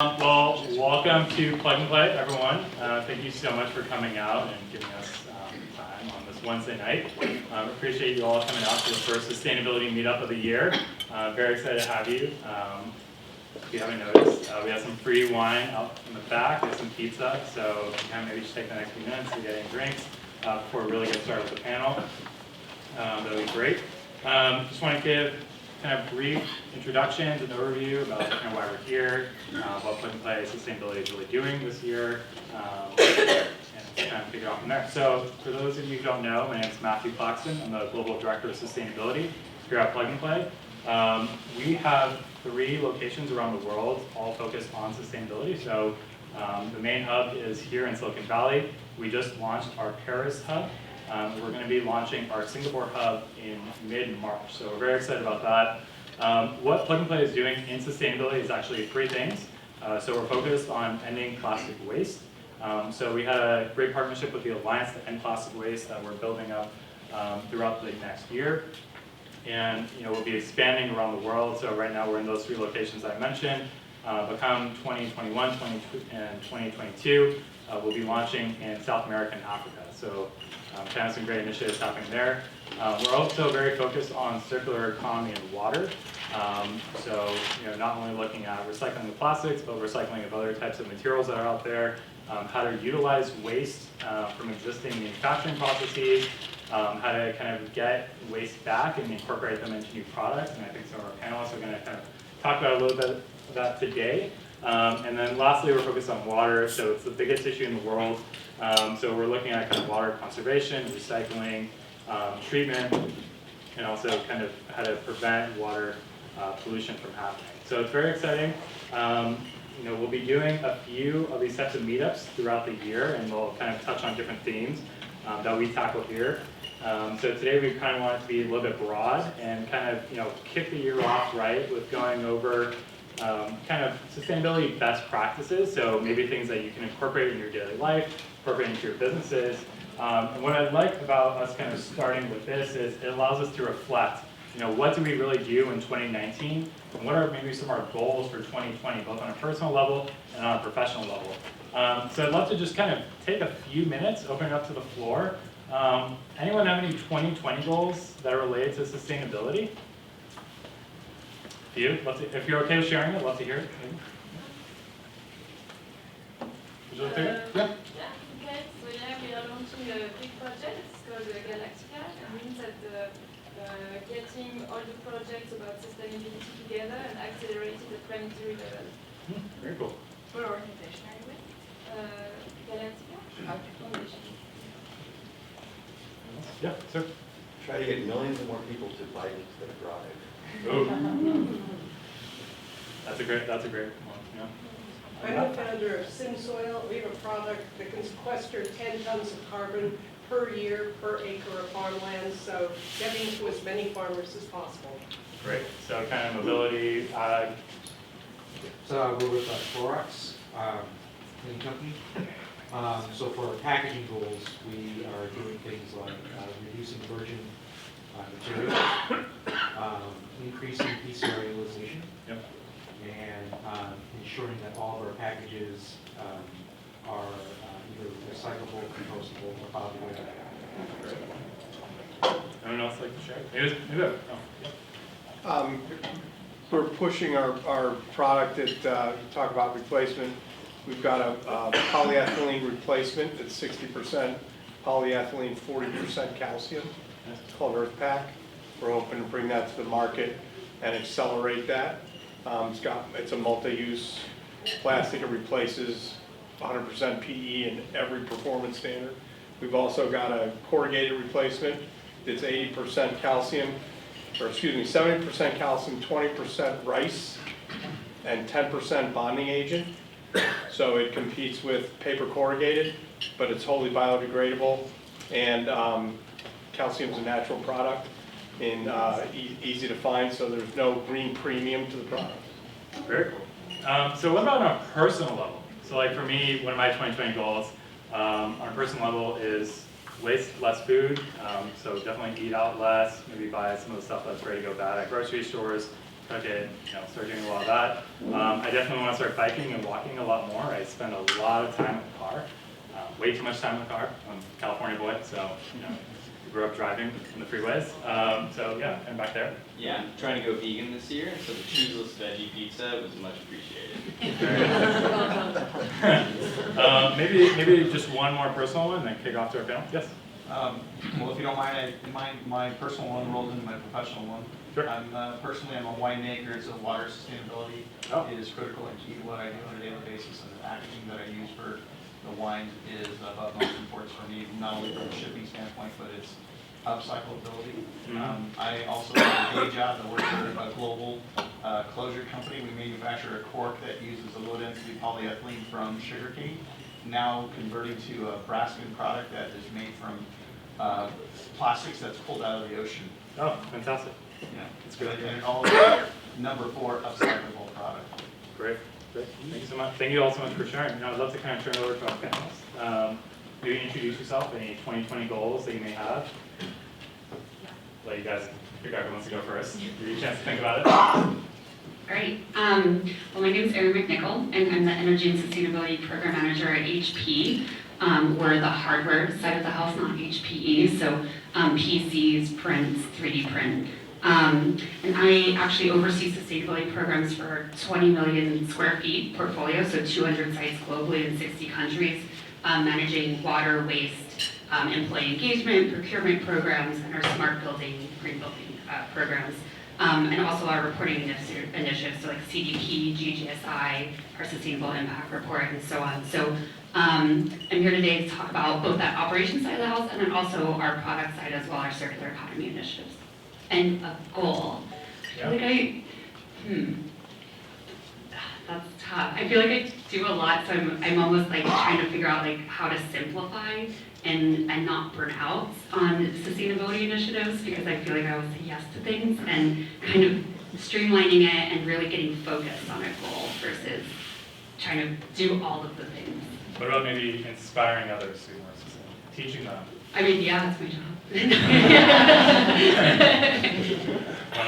Well, welcome to Plug and Play, everyone. Thank you so much for coming out and giving us time on this Wednesday night. Appreciate you all coming out to the first sustainability meetup of the year. Very excited to have you. If you haven't noticed, we have some free wine out in the back. There's some pizza, so you can maybe just take the next few minutes to get any drinks before we really get started with the panel. That would be great. Just want to give kind of brief introductions and overview about kind of why we're here, what Plug and Play Sustainability is really doing this year, and kind of figure out from there. So for those of you who don't know, my name is Matthew Claxton. I'm the Global Director of Sustainability here at Plug and Play. We have 3 locations around the world, all focused on sustainability. So the main hub is here in Silicon Valley. We just launched our Paris hub. We're going to be launching our Singapore hub in mid-March, so we're very excited about that. What Plug and Play is doing in sustainability is actually 3 things. So we're focused on ending plastic waste. So we had a great partnership with the Alliance to End Plastic Waste that we're building up throughout the next year. And we'll be expanding around the world. So right now we're in those 3 locations I mentioned. But come 2021 and 2022, we'll be launching in South America and Africa. So kind of some great initiatives happening there. We're also very focused on circular economy and water. So not only looking at recycling of plastics, but recycling of other types of materials that are out there, how to utilize waste from existing manufacturing processes, how to kind of get waste back and incorporate them into new products. And I think some of our panelists are going to kind of talk about a little bit of that today. And then lastly, we're focused on water. So it's the biggest issue in the world. So we're looking at kind of water conservation, recycling, treatment, and also kind of how to prevent water pollution from happening. So it's very exciting. We'll be doing a few of these types of meetups throughout the year, and we'll kind of touch on different themes that we tackle here. So today we kind of want it to be a little bit broad and kind of kick the year off right with going over kind of sustainability best practices. So maybe things that you can incorporate in your daily life, incorporate into your businesses. And what I like about us kind of starting with this is it allows us to reflect, what do we really do in 2019? And what are maybe some of our goals for 2020, both on a personal level and on a professional level? So I'd love to just kind of take a few minutes, open it up to the floor. Anyone have any 2020 goals that are related to sustainability? If you're okay with sharing it, love to hear it. Would you like to hear it? Yeah. Okay. So we are launching a big project. It's called Galactica. It means that getting all the projects about sustainability together and accelerating the planetary level. Very cool. What organization are you with? Galactica Foundation. Yeah, sir. Try to get millions of more people to bike instead of drive. Ooh. That's a great one. Yeah. I'm the founder of SimSoil. We have a product that can sequester 10 tons of carbon per year per acre of farmland, so getting to as many farmers as possible. Great. So kind of mobility. So we're with Clorox cleaning company. So for our packaging goals, we are doing things like reducing virgin materials, increasing PCR utilization, Yep. and ensuring that all of our packages are either recyclable, compostable, or biodegradable. Anyone else like to share? Maybe. Oh, yeah. We're pushing our product at, you talk about replacement. We've got a polyethylene replacement that's 60% polyethylene, 40% calcium. It's called Earth Pack. We're hoping to bring that to the market and accelerate that. It's a multi-use plastic. It replaces 100% PE in every performance standard. We've also got a corrugated replacement that's 80% calcium, or excuse me, 70% calcium, 20% rice, and 10% bonding agent. So it competes with paper corrugated, but it's wholly biodegradable, and calcium's a natural product and easy to find, so there's no green premium to the product. Very cool. So what about on a personal level? So like for me, one of my 2020 goals on a personal level is waste less food. So definitely eat out less, maybe buy some of the stuff that's ready to go bad at grocery stores, cook it, start doing a lot of that. I definitely want to start biking and walking a lot more. I spend a lot of time in the car, way too much time in the car. I'm a California boy, so grew up driving in the freeways. So yeah, I'm back there. Yeah, I'm trying to go vegan this year, so the cheeseless veggie pizza was much appreciated. Maybe just one more personal one, and then kick off to our panel. Yes. Well, if you don't mind, my personal one rolled into my professional one. Sure. Personally, I'm a winemaker, so water sustainability Oh. is critical and key to what I do on a daily basis, and the packaging that I use for the wines is of utmost importance for me, not only from a shipping standpoint, but it's upcyclability. I also have a day job that works for a global closure company. We manufacture a cork that uses a low-density polyethylene from sugarcane, now converting to a Braskem product that is made from plastics that's pulled out of the ocean. Oh, fantastic. Yeah, That's great. And all number 4 upcyclable product. Great. Thank you so much. Thank you all so much for sharing. I'd love to kind of turn it over to our panelists. Maybe introduce yourself, any 2020 goals that you may have. Let you guys pick out who wants to go first. Give you a chance to think about it. All right. Well, my name is Erin McNichol, and I'm the Energy and Sustainability Program Manager at HP. We're the hardware side of the house, not HPE, so PCs, prints, 3D print. And I actually oversee sustainability programs for 20 million square feet portfolio, so 200 sites globally in 60 countries, managing water, waste, employee engagement, procurement programs, and our smart building, green building programs. And also our reporting initiatives, so like CDP, GGSI, our Sustainable Impact Report, and so on. So I'm here today to talk about both that operations side of the house and then also our product side as well, our circular economy initiatives. And a goal. Yeah. I feel like that's tough. I feel like I do a lot, so I'm almost like trying to figure out like how to simplify and not burn out on sustainability initiatives, because I feel like I always say yes to things, and kind of streamlining it and really getting focused on a goal versus trying to do all of the things. What about maybe inspiring others to be more sustainable? Teaching them. I mean, yeah, that's my job. Want to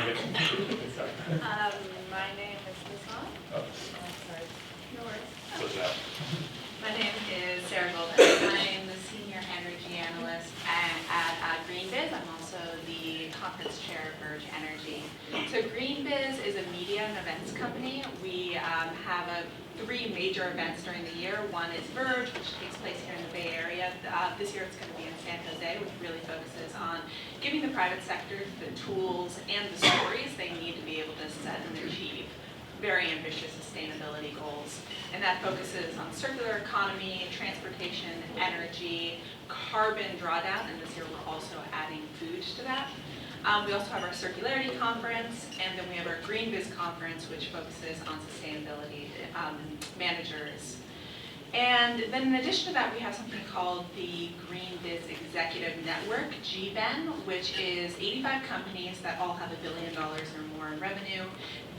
get started? My name is Lisan. Oh, Sorry. No worries. switch it out. My name is Sarah Golden. I'm the Senior Energy Analyst at GreenBiz. I'm also the Conference Chair of Verge Energy. So GreenBiz is a media and events company. We have 3 major events during the year. One is Verge, which takes place here in the Bay Area. This year it's going to be in San Jose, which really focuses on giving the private sector the tools and the stories they need to be able to set and achieve very ambitious sustainability goals. And that focuses on circular economy, transportation, energy, carbon drawdown, and this year we're also adding food to that. We also have our Circularity Conference, and then we have our GreenBiz Conference, which focuses on sustainability managers. And then in addition to that, we have something called the GreenBiz Executive Network, GBEN, which is 85 companies that all have $1 billion or more in revenue.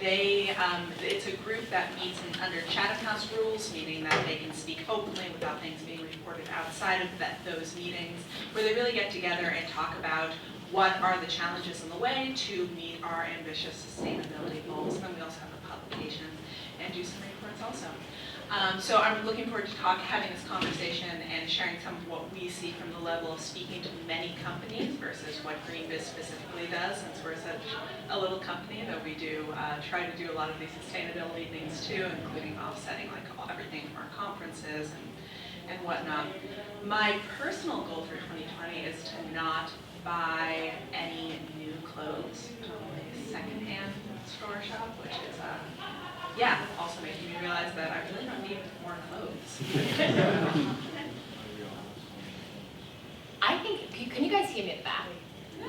It's a group that meets under Chatham House rules, meaning that they can speak openly without things being reported outside of those meetings, where they really get together and talk about what are the challenges in the way to meet our ambitious sustainability goals. And then we also have a publication and do some reports also. So I'm looking forward to having this conversation and sharing some of what we see from the level of speaking to many companies versus what GreenBiz specifically does, since we're such a little company that we do try to do a lot of these sustainability things too, including offsetting like everything from our conferences and whatnot. My personal goal for 2020 is to not buy any new clothes from a secondhand store shop, which is also making me realize that I really don't need more clothes. I think, can you guys hear me at the back?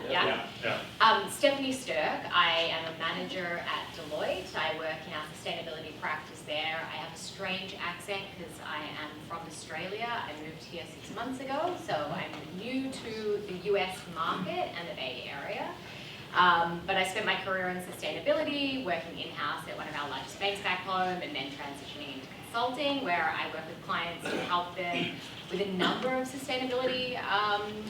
Yeah? Yeah. Stephanie Sturck, I am a manager at Deloitte. I work in our sustainability practice there. I have a strange accent because I am from Australia. I moved here 6 months ago, so I'm new to the US market and the Bay Area. But I spent my career in sustainability, working in-house at one of our largest banks back home, and then transitioning into consulting, where I work with clients to help them with a number of sustainability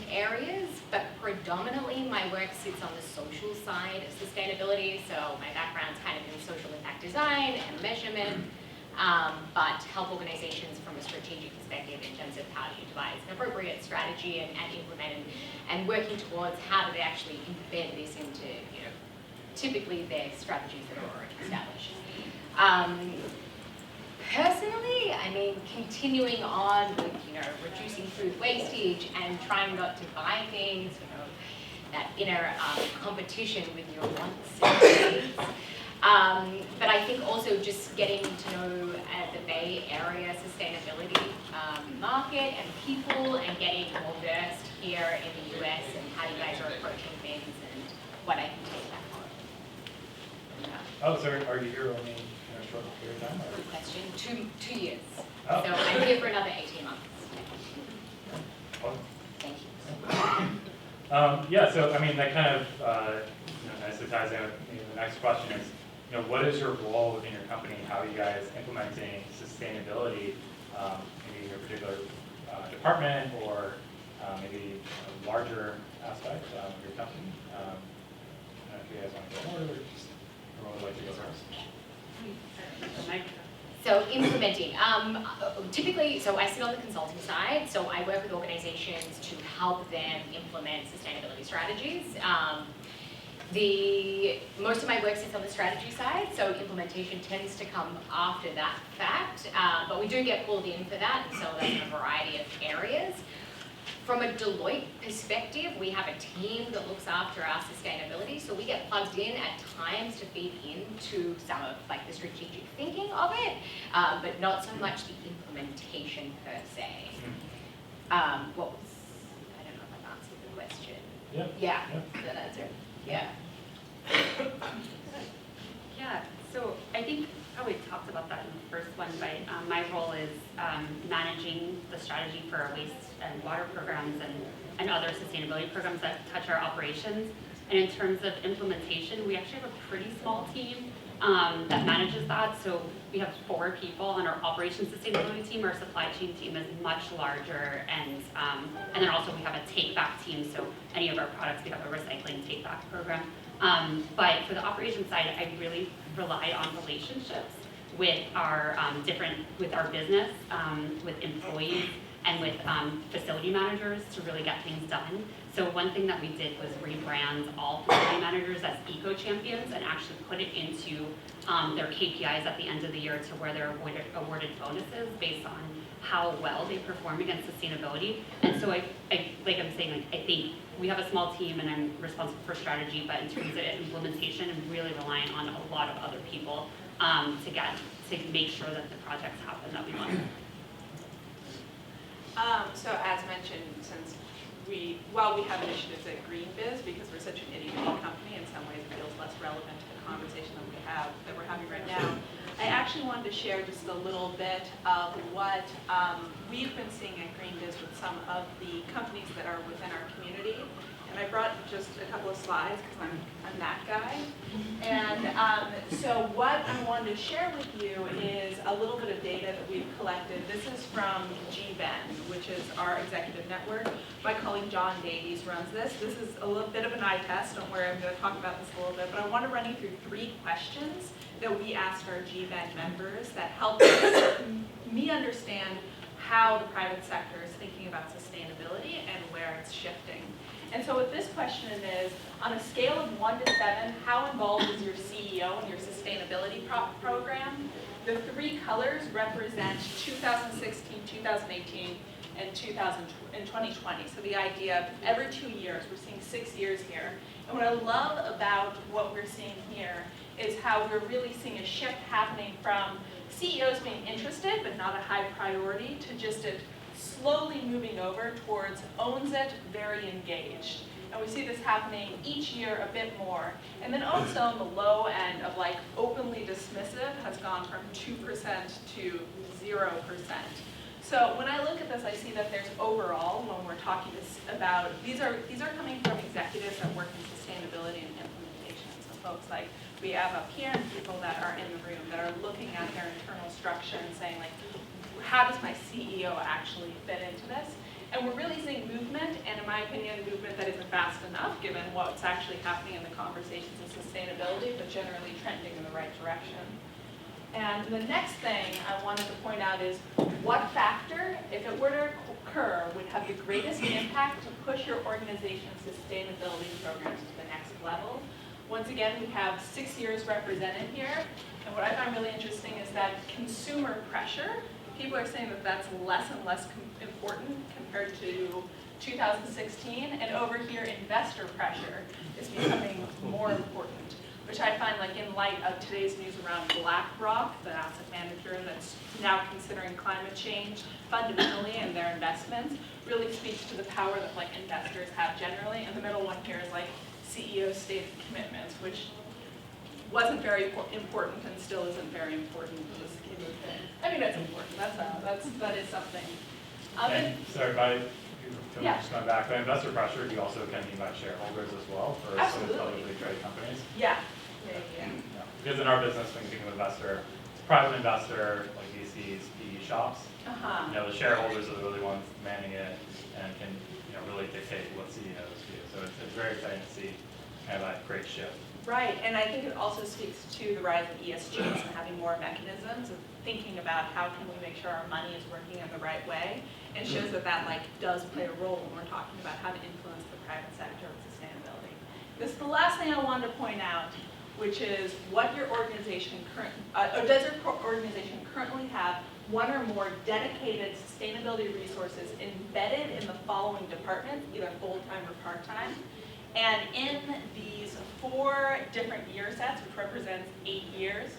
areas, but predominantly my work sits on the social side of sustainability. So my background's kind of in social impact design and measurement, but help organizations from a strategic perspective in terms of how do you devise an appropriate strategy and implement and working towards how do they actually embed this into, typically their strategies that are already established. Personally, I mean, continuing on with, reducing food wastage and trying not to buy things, that inner competition with your wants and needs. But I think also just getting to know the Bay Area sustainability market and people and getting more versed here in the US and how you guys are approaching things and what I can take back home. Oh, so are you here only in a short period of time? Good question. Two years. Oh. So I'm here for another 18 months. Well, Thank you. yeah, so I mean, that kind of nicely ties in with the next question is, what is your role within your company? How are you guys implementing sustainability maybe in your particular department or maybe a larger aspect of your company? I don't know if you guys want to go more or just everyone would like to go first. So implementing, typically, so I sit on the consulting side, so I work with organizations to help them implement sustainability strategies. Most of my work sits on the strategy side, so implementation tends to come after that fact, but we do get pulled in for that, and so that's in a variety of areas. From a Deloitte perspective, we have a team that looks after our sustainability, so we get plugged in at times to feed into some of the strategic thinking of it, but not so much the implementation per se. I don't know if I've answered the question. Yeah. That answer. Yeah. Yeah, so I think probably talked about that in the first one, but my role is managing the strategy for our waste and water programs and other sustainability programs that touch our operations. And in terms of implementation, we actually have a pretty small team that manages that. So we have 4 people on our operations sustainability team. Our supply chain team is much larger, and then also we have a take-back team. So any of our products, we have a recycling take-back program. But for the operations side, I really rely on relationships with our with our business, with employees, and with facility managers to really get things done. So one thing that we did was rebrand all facility managers as eco-champions and actually put it into their KPIs at the end of the year to where they're awarded bonuses based on how well they perform against sustainability. And so I think we have a small team and I'm responsible for strategy, but in terms of implementation, I'm really relying on a lot of other people to make sure that the projects happen that we want. So as mentioned, since while we have initiatives at GreenBiz, because we're such an itty-bitty company, in some ways it feels less relevant to the conversation that we're having right now. I actually wanted to share just a little bit of what we've been seeing at GreenBiz with some of the companies that are within our community. And I brought just a couple of slides because I'm that guy. And so what I wanted to share with you is a little bit of data that we've collected. This is from GBEN, which is our executive network. My colleague John Davies runs this. This is a little bit of an eye test. Don't worry, I'm going to talk about this a little bit. But I want to run you through 3 questions that we asked our GBEN members that help me understand how the private sector is thinking about sustainability and where it's shifting. And so what this question is, on a scale of 1 to 7, how involved is your CEO in your sustainability program? The 3 colors represent 2016, 2018, and 2020. So the idea of every 2 years, we're seeing 6 years here. And what I love about what we're seeing here is how we're really seeing a shift happening from CEOs being interested, but not a high priority, to just it slowly moving over towards owns it, very engaged. And we see this happening each year a bit more. And then also on the low end of openly dismissive has gone from 2% to 0%. So when I look at this, I see that there's overall, when we're talking about, these are coming from executives that work in sustainability and implementation. So folks, like we have PM people that are in the room that are looking at their internal structure and saying like, how does my CEO actually fit into this? And we're really seeing movement, and in my opinion, movement that isn't fast enough given what's actually happening in the conversations of sustainability, but generally trending in the right direction. And the next thing I wanted to point out is what factor, if it were to occur, would have the greatest impact to push your organization's sustainability programs to the next level. Once again, we have 6 years represented here, and what I find really interesting is that consumer pressure, people are saying that that's less and less important compared to 2016, and over here, investor pressure is becoming more important, which I find, like, in light of today's news around BlackRock, the asset manager that's now considering climate change fundamentally in their investments, really speaks to the power that, like, investors have generally. And the middle one here is like CEO stated commitments, which wasn't very important and still isn't very important in this scheme of things. I mean, that's important. That is something. And sorry, Yeah. just going back, by investor pressure, you also can mean by shareholders as well for some of the publicly traded companies. Yeah. Yeah. Because in our business, when you think of investor, it's a private investor, like VCs, PE shops. You know, the shareholders are really ones manning it and can, you know, really dictate what CEOs do. So it's very exciting to see kind of that great shift. Right, and I think it also speaks to the rise of ESGs and having more mechanisms of thinking about how can we make sure our money is working in the right way, and shows that that like does play a role when we're talking about how to influence the private sector with sustainability. This is the last thing I wanted to point out, which is what your organization does your organization currently have one or more dedicated sustainability resources embedded in the following departments, either full-time or part-time. And in these 4 different year sets, which represents 8 years,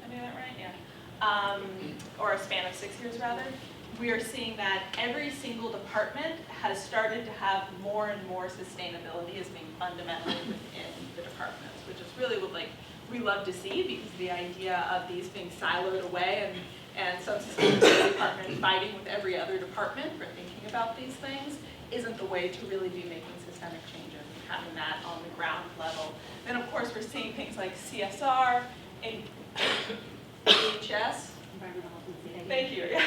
am I doing that right? Yeah. Or a span of 6 years rather, we are seeing that every single department has started to have more and more sustainability as being fundamentally within the departments, which is really what we love to see, because the idea of these being siloed away and some sustainability department fighting with every other department for thinking about these things isn't the way to really be making systemic changes. Having that on the ground level. Then of course we're seeing things like CSR, AHS. Thank you. Yeah.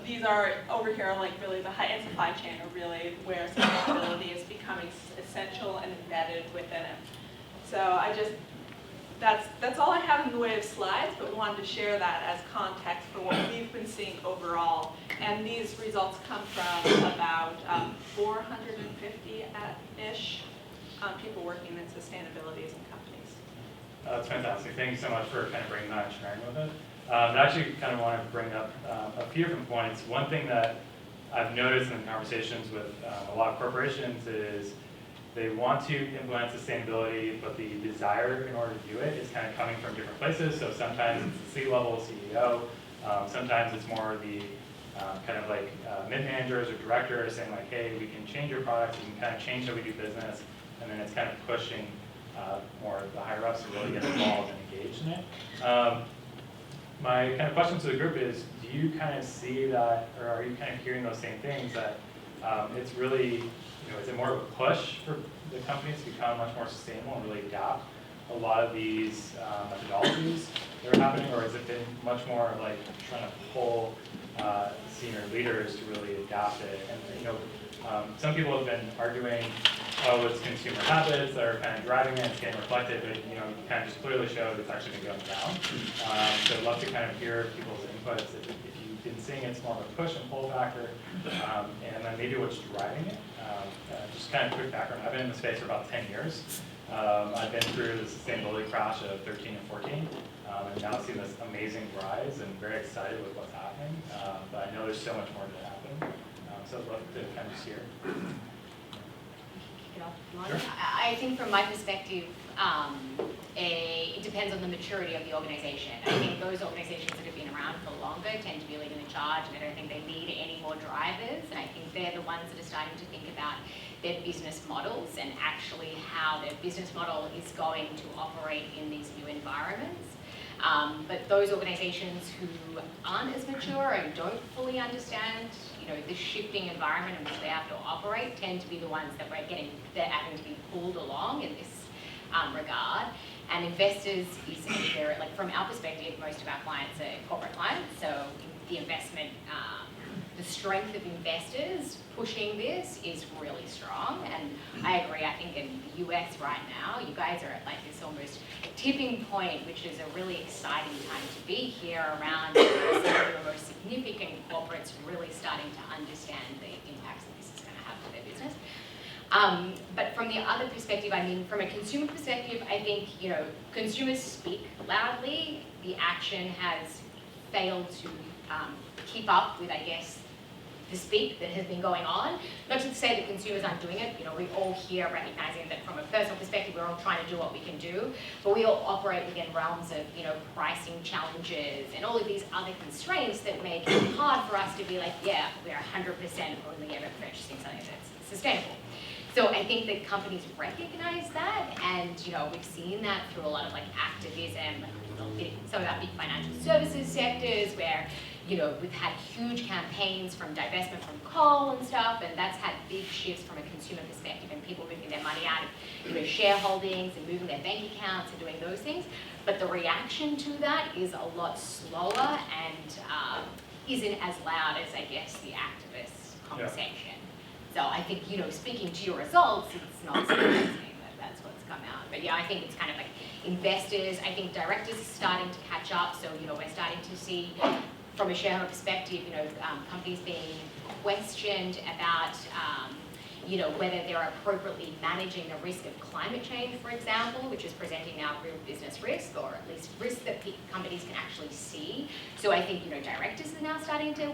These are over here, like really the high-end supply chain are really where sustainability is becoming essential and embedded within it. So that's all I have in the way of slides, but we wanted to share that as context for what we've been seeing overall. And these results come from about 450-ish people working in sustainability in companies. That's fantastic. Thank you so much for kind of bringing that and sharing with it. I actually kind of want to bring up a few different points. One thing that I've noticed in conversations with a lot of corporations is they want to implement sustainability, but the desire in order to do it is kind of coming from different places. So sometimes it's the C-level CEO, sometimes it's more the kind of like mid-managers or directors saying like, hey, we can change your products, we can kind of change how we do business, and then it's kind of pushing more the higher ups to really get involved and engaged in it. My kind of question to the group is, do you kind of see that, or are you kind of hearing those same things, that it's really, you know, is it more of a push for the companies to become much more sustainable and really adapt a lot of these methodologies that are happening, or has it been much more like trying to pull senior leaders to really adapt it? And you know, some people have been arguing, oh, it's consumer habits that are kind of driving it, it's getting reflected, but you know, you kind of just clearly showed it's actually been going down. So I'd love to kind of hear people's inputs. If you've been seeing it's more of a push and pull factor, and then maybe what's driving it. Just kind of quick background, I've been in the space for about 10 years. I've been through the sustainability crash of 13 and 14, and now seeing this amazing rise and very excited with what's happening. But I know there's so much more to happen. So I'd love to kind of just hear. Sure. I think from my perspective, it depends on the maturity of the organization. I think those organizations that have been around for longer tend to be leading the charge, and I don't think they need any more drivers. And I think they're the ones that are starting to think about their business models and actually how their business model is going to operate in these new environments. But those organizations who aren't as mature and don't fully understand, you know, the shifting environment in which they have to operate tend to be the ones that they're having to be pulled along in this regard. And investors is either, like from our perspective, most of our clients are corporate clients, so the investment, the strength of investors pushing this is really strong. And I agree, I think in the US right now, you guys are at like this almost tipping point, which is a really exciting time to be here around some of the most significant corporates really starting to understand the impacts that this is going to have for their business. But from the other perspective, I mean, from a consumer perspective, I think, consumers speak loudly. The action has failed to keep up with, I guess, the speak that has been going on. Not to say that consumers aren't doing it. We're all here recognizing that from a personal perspective, we're all trying to do what we can do, but we all operate within realms of, pricing challenges and all of these other constraints that make it hard for us to be like, yeah, we're 100% only ever purchasing something that's sustainable. So I think that companies recognize that, and we've seen that through a lot of like activism, some of our big financial services sectors where we've had huge campaigns from divestment from coal and stuff, and that's had big shifts from a consumer perspective and people moving their money out of shareholdings and moving their bank accounts and doing those things. But the reaction to that is a lot slower and isn't as loud as, I guess, the activist conversation. Yeah. So I think, speaking to your results, it's not surprising that that's what's come out. But yeah, I think it's kind of like investors, I think directors are starting to catch up. So, we're starting to see, from a shareholder perspective, companies being questioned about, whether they're appropriately managing the risk of climate change, for example, which is presenting now real business risk, or at least risk that companies can actually see. So I think, directors are now starting to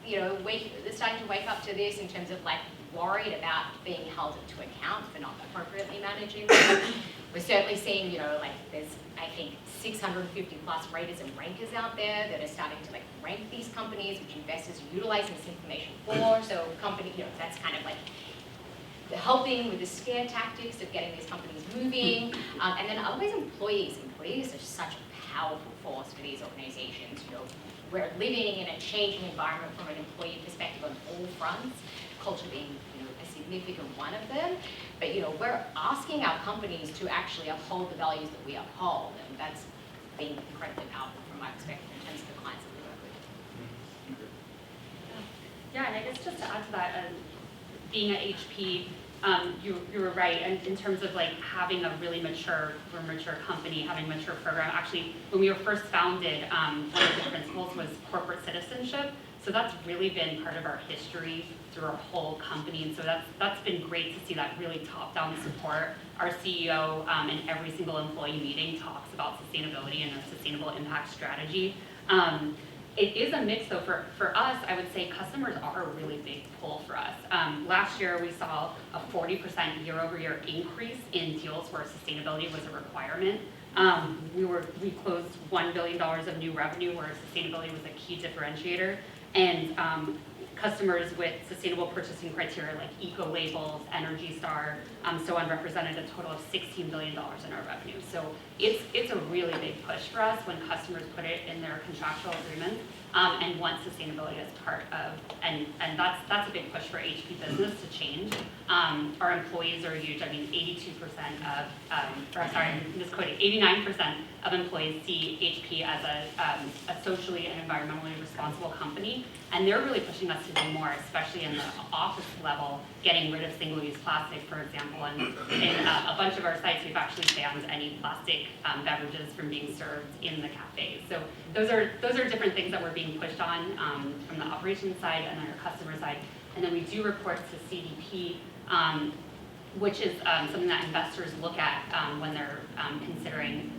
they're starting to wake up to this in terms of like worried about being held to account for not appropriately managing risk. We're certainly seeing, there's, I think, 650 plus raters and rankers out there that are starting to rank these companies, which investors are utilizing this information for. So company, that's kind of like helping with the scare tactics of getting these companies moving. And then always employees. Employees are such a powerful force for these organizations. We're living in a changing environment from an employee perspective on all fronts, culture being a significant one of them. But we're asking our companies to actually uphold the values that we uphold, and that's been incredibly powerful from my perspective in terms of the clients that we work with. Yeah, and I guess just to add to that, being at HP, you were right, and in terms of having a really mature company, having a mature program. Actually, when we were first founded, one of the principles was corporate citizenship. So that's really been part of our history through our whole company, and so that's been great to see that really top-down support. Our CEO in every single employee meeting talks about sustainability and a sustainable impact strategy. It is a mix though. For us, I would say customers are a really big pull for us. Last year we saw a 40% year-over-year increase in deals where sustainability was a requirement. We closed $1 billion of new revenue where sustainability was a key differentiator. And customers with sustainable purchasing criteria like eco labels, Energy Star, so on represented a total of $16 billion in our revenue. So it's a really big push for us when customers put it in their contractual agreements and want sustainability as part of, and that's a big push for HP business to change. Our employees are huge. I mean, 89% of employees see HP as a socially and environmentally responsible company, and they're really pushing us to do more, especially in the office level, getting rid of single-use plastic, for example. And in a bunch of our sites, we've actually banned any plastic beverages from being served in the cafes. So those are different things that we're being pushed on from the operations side and then our customer side. And then we do report to CDP, which is something that investors look at when they're considering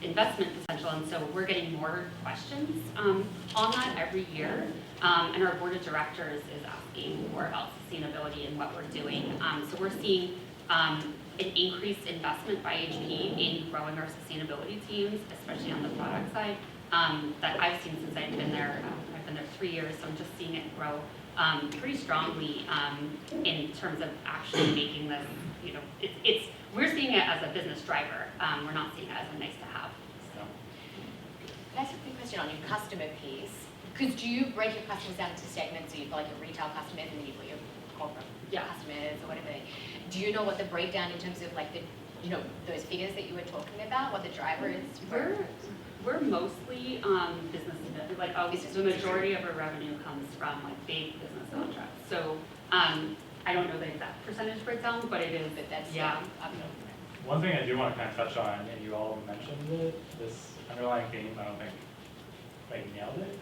investment potential. And so we're getting more questions on that every year. And our board of directors is asking more about sustainability and what we're doing. So we're seeing an increased investment by HP in growing our sustainability teams, especially on the product side, that I've seen since I've been there. I've been there 3 years, so I'm just seeing it grow pretty strongly in terms of actually making this, we're seeing it as a business driver. We're not seeing it as a nice to have. So. Can I ask a quick question on your customer piece? Because do you break your customers down into segments? So you've got like your retail customers and then you've got your corporate customers or whatever. Do you know what the breakdown in terms of like the those figures that you were talking about, what the driver is? We're mostly business, like the majority of our revenue comes from like big business contracts. So I don't know the exact percentage breakdown, but it is. But that's yeah. One thing I do want to kind of touch on, and you all mentioned it, this underlying theme, I don't think like nailed it,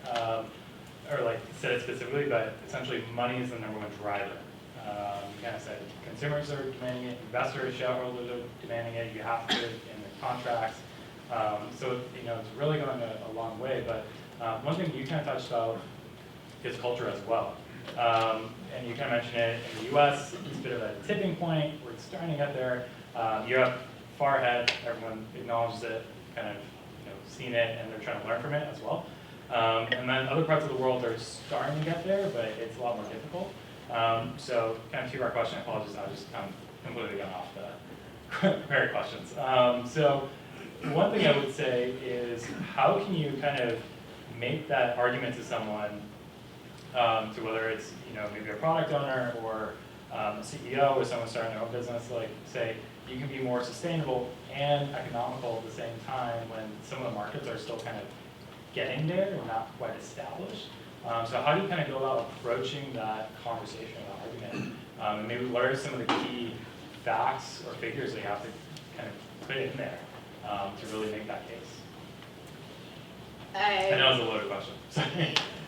or like said it specifically, but essentially money is the number one driver. You kind of said consumers are demanding it, investors, shareholders are demanding it, you have to in the contracts. So, it's really going a long way, but one thing you kind of touched on is culture as well. And you kind of mentioned it in the US, it's a bit of a tipping point, we're starting to get there. Europe, far ahead, everyone acknowledges it, kind of seen it, and they're trying to learn from it as well. And then other parts of the world are starting to get there, but it's a lot more difficult. So kind of to our question, I apologize, I just completely got off the prepared questions. So one thing I would say is how can you kind of make that argument to someone, to whether it's maybe a product owner or a CEO or someone starting their own business, like say you can be more sustainable and economical at the same time when some of the markets are still kind of getting there and not quite established. So how do you kind of go about approaching that conversation or argument? And maybe what are some of the key facts or figures that you have to kind of put in there to really make that case? I know it's a loaded question.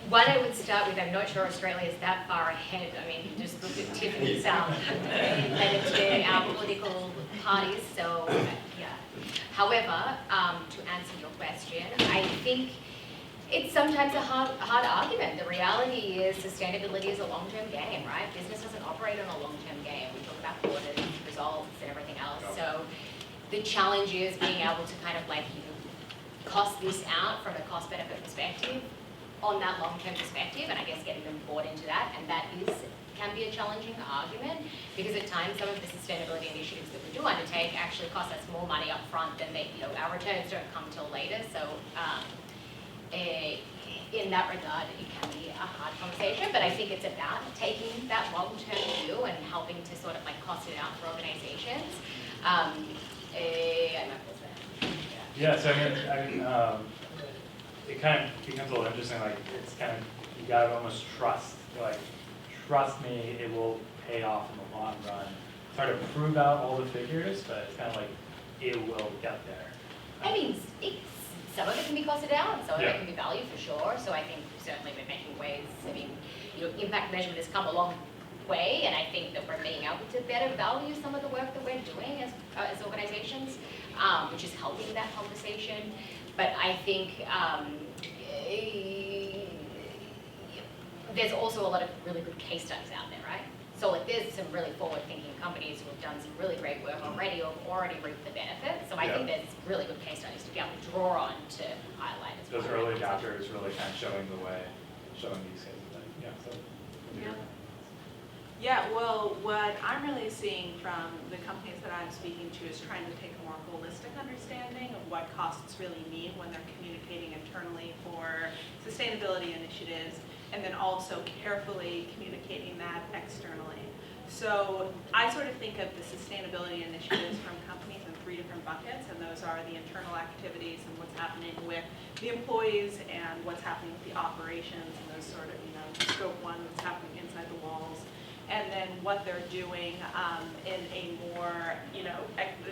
One I would start with, I'm not sure Australia is that far ahead. I mean, just look at Tiffany's headed to our political parties, so yeah. However, to answer your question, I think it's sometimes a hard argument. The reality is sustainability is a long-term game, right? Business doesn't operate on a long-term game. We talk about quarters, results, and everything else. So the challenge is being able to kind of like, cost this out from a cost-benefit perspective on that long-term perspective, and I guess getting them bought into that, and that can be a challenging argument because at times some of the sustainability initiatives that we do undertake actually cost us more money up front than they, our returns don't come till later. So in that regard, it can be a hard conversation, but I think it's about taking that long-term view and helping to sort of like cost it out for organizations. Yeah, so I mean, it kind of becomes a little interesting, like, it's kind of, you gotta almost trust, like, trust me, it will pay off in the long run. It's hard to prove out all the figures, but it's kind of like, it will get there. I mean, some of it can be costed out, and some of Yeah. it can be valued for sure, so I think certainly we're making ways, I mean, impact measurement has come a long way, and I think that we're being able to better value some of the work that we're doing as organizations, which is helping that conversation. But I think there's also a lot of really good case studies out there, right? So like there's some really forward-thinking companies who have done some really great work already or have already reaped the benefits. So I think there's really good case studies to be able to draw on to highlight as well. Those early adopters really kind of showing the way, showing these cases. Yeah, so. Yeah, well, what I'm really seeing from the companies that I'm speaking to is trying to take a more holistic understanding of what costs really mean when they're communicating internally for sustainability initiatives, and then also carefully communicating that externally. So I sort of think of the sustainability initiatives from companies in 3 different buckets, and those are the internal activities and what's happening with the employees and what's happening with the operations and those sort of, scope 1, what's happening inside the walls. And then what they're doing in a more,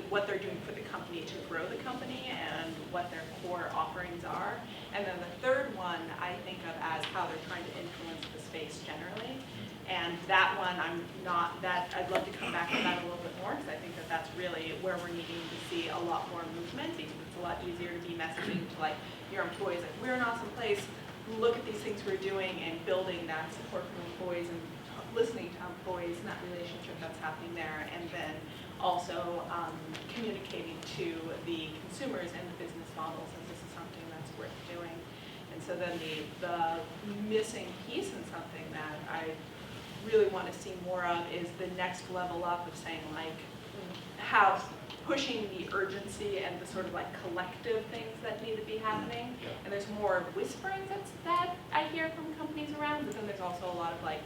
what they're doing for the company to grow the company and what their core offerings are. And then the third one I think of as how they're trying to influence the space generally. And that one, I'd love to come back to that a little bit more because I think that that's really where we're needing to see a lot more movement because it's a lot easier to be messaging to like your employees, like we're an awesome place, look at these things we're doing and building that support from employees and listening to employees and that relationship that's happening there, and then also communicating to the consumers and the business models that this is something that's worth doing. And so then the missing piece and something that I really want to see more of is the next level up of saying like pushing the urgency and the sort of like collective things that need to be happening. And there's more whispering that I hear from companies around, but then there's also a lot of like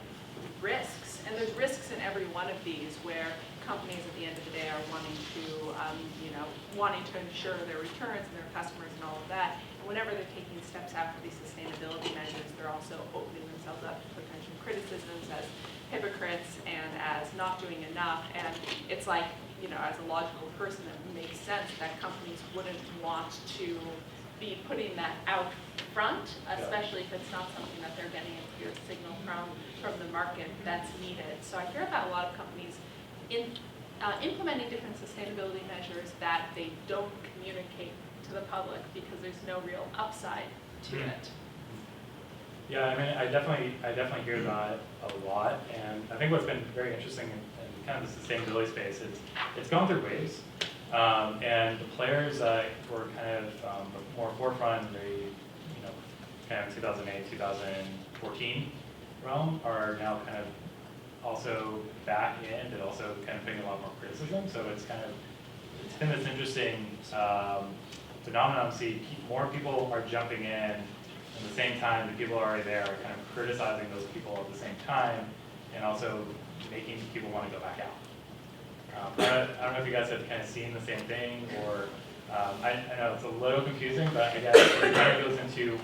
risks, and there's risks in every one of these where companies at the end of the day are wanting to ensure their returns and their customers and all of that. And whenever they're taking steps out for these sustainability measures, they're also opening themselves up to potential criticisms as hypocrites and as not doing enough. And it's like, as a logical person, it makes sense that companies wouldn't want to be putting that out front, especially if it's not something that they're getting a clear signal from the market that's needed. So I hear about a lot of companies implementing different sustainability measures that they don't communicate to the public because there's no real upside to it. Yeah, I mean, I definitely hear that a lot, and I think what's been very interesting in kind of the sustainability space is it's gone through waves, and the players that were kind of more forefront, kind of 2008, 2014 realm are now kind of also back in, but also kind of getting a lot more criticism. So it's been this interesting phenomenon. See, more people are jumping in at the same time. The people already there are kind of criticizing those people at the same time, and also making people want to go back out. I don't know if you guys have kind of seen the same thing, or I know it's a little confusing, but I guess it kind of goes into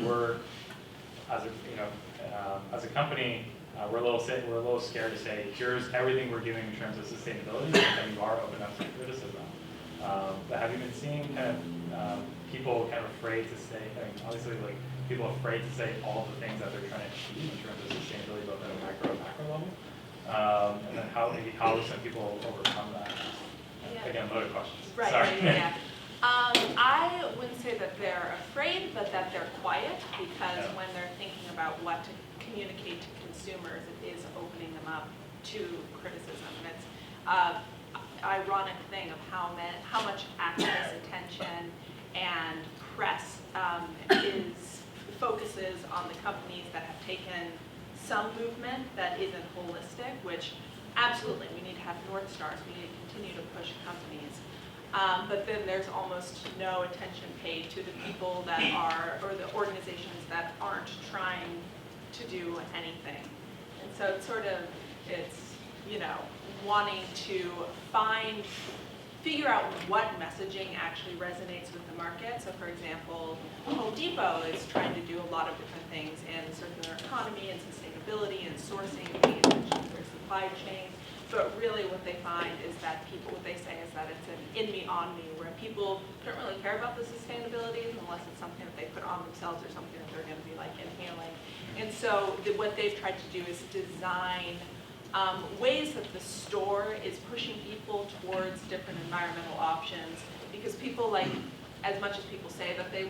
as a company. We're a little scared to say, here's everything we're doing in terms of sustainability, and you are open up to criticism. But have you been seeing kind of people kind of afraid to say, obviously, like people afraid to say all the things that they're trying to achieve in terms of sustainability, both at a micro and macro level? And then how do some people overcome that? Yeah. Again, loaded questions. Right. Sorry. Yeah. I wouldn't say that they're afraid, but that they're quiet, because when they're thinking about what to communicate to consumers, it is opening them up to criticism. And it's ironic thing of how much activist attention and press focuses on the companies that have taken some movement that isn't holistic, which absolutely we need to have North Stars, we need to continue to push companies. But then there's almost no attention paid to the people that are, or the organizations that aren't trying to do anything. And so it's wanting to figure out what messaging actually resonates with the market. So for example, Home Depot is trying to do a lot of different things in circular economy and sustainability and sourcing, paying attention to their supply chain. But really what they find is that what they say is that it's an in me, on me, where people don't really care about the sustainability unless it's something that they put on themselves or something that they're going to be like inhaling. And so what they've tried to do is design ways that the store is pushing people towards different environmental options, because people, like, as much as people say that they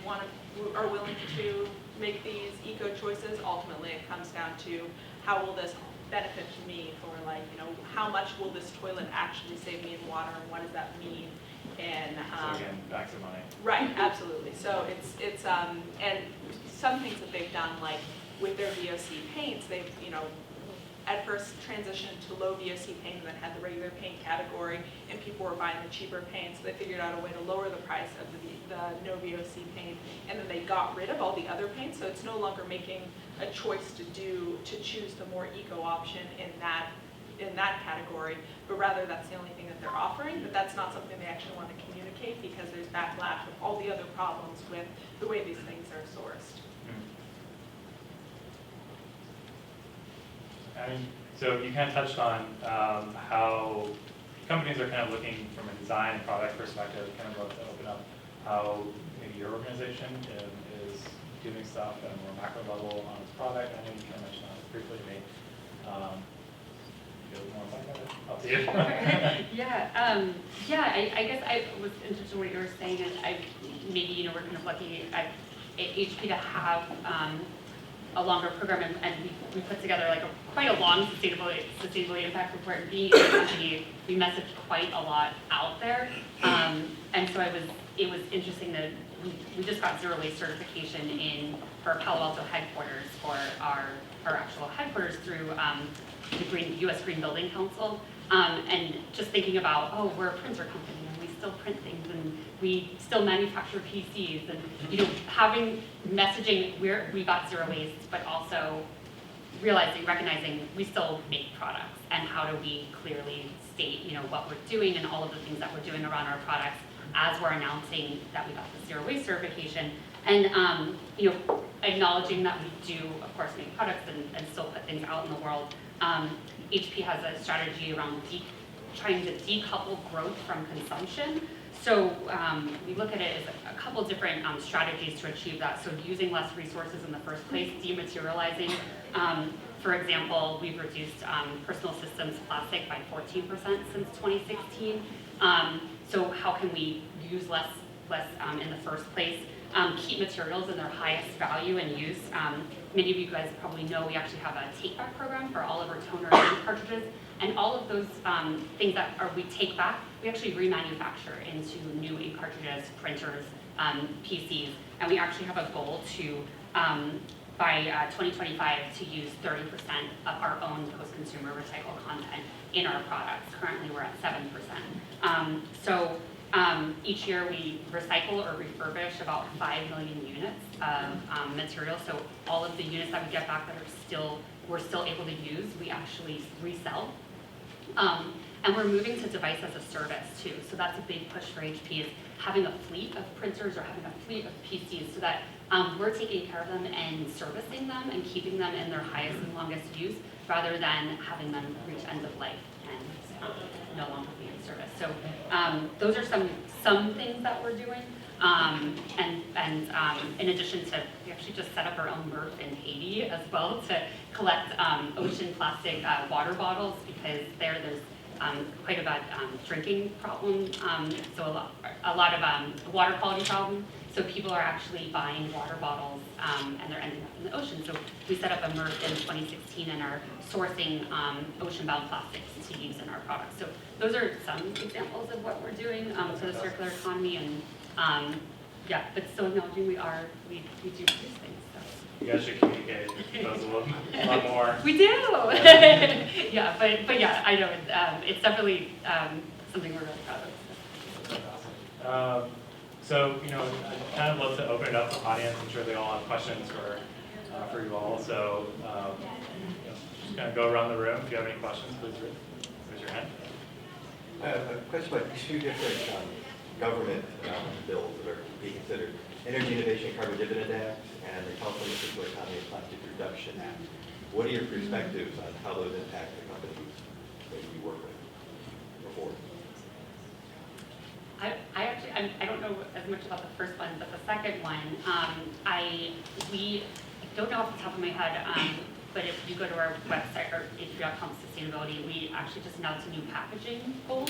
are willing to make these eco choices, ultimately it comes down to how will this benefit me, for how much will this toilet actually save me in water, and what does that mean? And so again, back to money. right, absolutely. So it's and some things that they've done, like with their VOC paints, they've at first transitioned to low VOC paint and then had the regular paint category, and people were buying the cheaper paint, so they figured out a way to lower the price of the no VOC paint, and then they got rid of all the other paints, so it's no longer making a choice to choose the more eco option in that category, but rather that's the only thing that they're offering. But that's not something they actually want to communicate, because there's backlash with all the other problems with the way these things are sourced. So you kind of touched on how companies are kind of looking from a design and product perspective, kind of to open up how maybe your organization is doing stuff at a more macro level on its product. I know you kind of mentioned that briefly to me. Up to you. I guess I was interested in what you were saying, and maybe we're kind of lucky at HP to have a longer program, and we put together quite a long sustainability impact report. And being a company, we messaged quite a lot out there, and so it was interesting that we just got zero waste certification for Palo Alto headquarters, for our actual headquarters through the US Green Building Council, and just thinking about, we're a printer company and we still print things and we still manufacture PCs, and having messaging where we got zero waste, but also recognizing we still make products, and how do we clearly state, what we're doing and all of the things that we're doing around our products as we're announcing that we got the zero waste certification, and acknowledging that we do, of course, make products and still put things out in the world. HP has a strategy around trying to decouple growth from consumption. So we look at it as a couple different strategies to achieve that. So using less resources in the first place, dematerializing. For example, we've reduced personal systems plastic by 14% since 2016. So how can we use less in the first place? Keep materials in their highest value and use. Many of you guys probably know we actually have a take-back program for all of our toner and ink cartridges. And all of those things that we take back, we actually remanufacture into new ink cartridges, printers, PCs. And we actually have a goal to, by 2025, to use 30% of our own post-consumer recycled content in our products. Currently, we're at 7%. Each year we recycle or refurbish about 5 million units of material. So all of the units that we get back that we're still able to use, we actually resell. And we're moving to device as a service too. So that's a big push for HP, is having a fleet of printers or having a fleet of PCs, so that we're taking care of them and servicing them and keeping them in their highest and longest use, rather than having them reach end of life and no longer be in service. So those are some things that we're doing. In addition to, we actually just set up our own MRF in Haiti as well to collect ocean plastic water bottles, because there's quite a bad drinking problem, so a lot of water quality problem. So people are actually buying water bottles and they're ending up in the ocean. So we set up a MRF in 2016 and are sourcing ocean-bound plastics to use in our products. So those are some examples of what we're doing for the circular economy, and but still acknowledging we do produce things. So. You guys should communicate those a lot more. We do. Yeah, but yeah, I know it's definitely something we're really proud of. So I'd kind of love to open it up to the audience. I'm sure they all have questions for you all. So just kind of go around the room. If you have any questions, please raise your hand. I have a question about two different government bills that are being considered: Energy Innovation and Carbon Dividend Act and the California Circular Economy and Plastic Reduction Act. What are your perspectives on how those impact the companies that you work with or for? I don't know as much about the first one, but the second one, we don't know off the top of my head, but if you go to our website, or hp.com sustainability, we actually just announced a new packaging goal.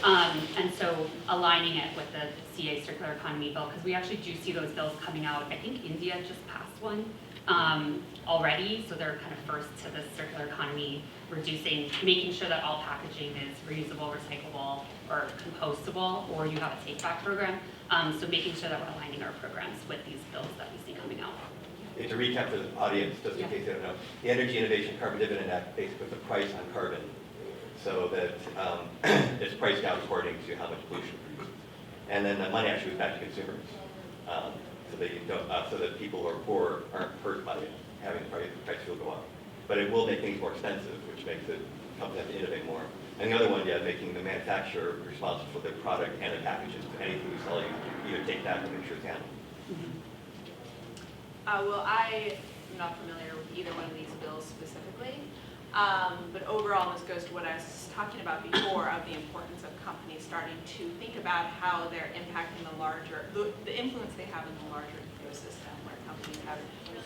And so aligning it with the CA circular economy bill, because we actually do see those bills coming out. I think India just passed one already, so they're kind of first to the circular economy, making sure that all packaging is reusable, recyclable, or compostable, or you have a take-back program. So making sure that we're aligning our programs with these bills that we see coming out. And to recap for the audience, just in case they don't know, the Energy Innovation and Carbon Dividend Act basically puts a price on carbon, so that it's priced out according to how much pollution produced. And then the money actually goes back to consumers, so that people who are poor aren't hurt by having the price fuel go up. But it will make things more expensive, which makes it companies have to innovate more. And the other one, making the manufacturer responsible for the product and the packages. Anything we sell, you either take that or make sure it's handled. Well, I am not familiar with either one of these bills specifically, but overall, this goes to what I was talking about before, of the importance of companies starting to think about how they're impacting the influence they have in the larger ecosystem, where companies have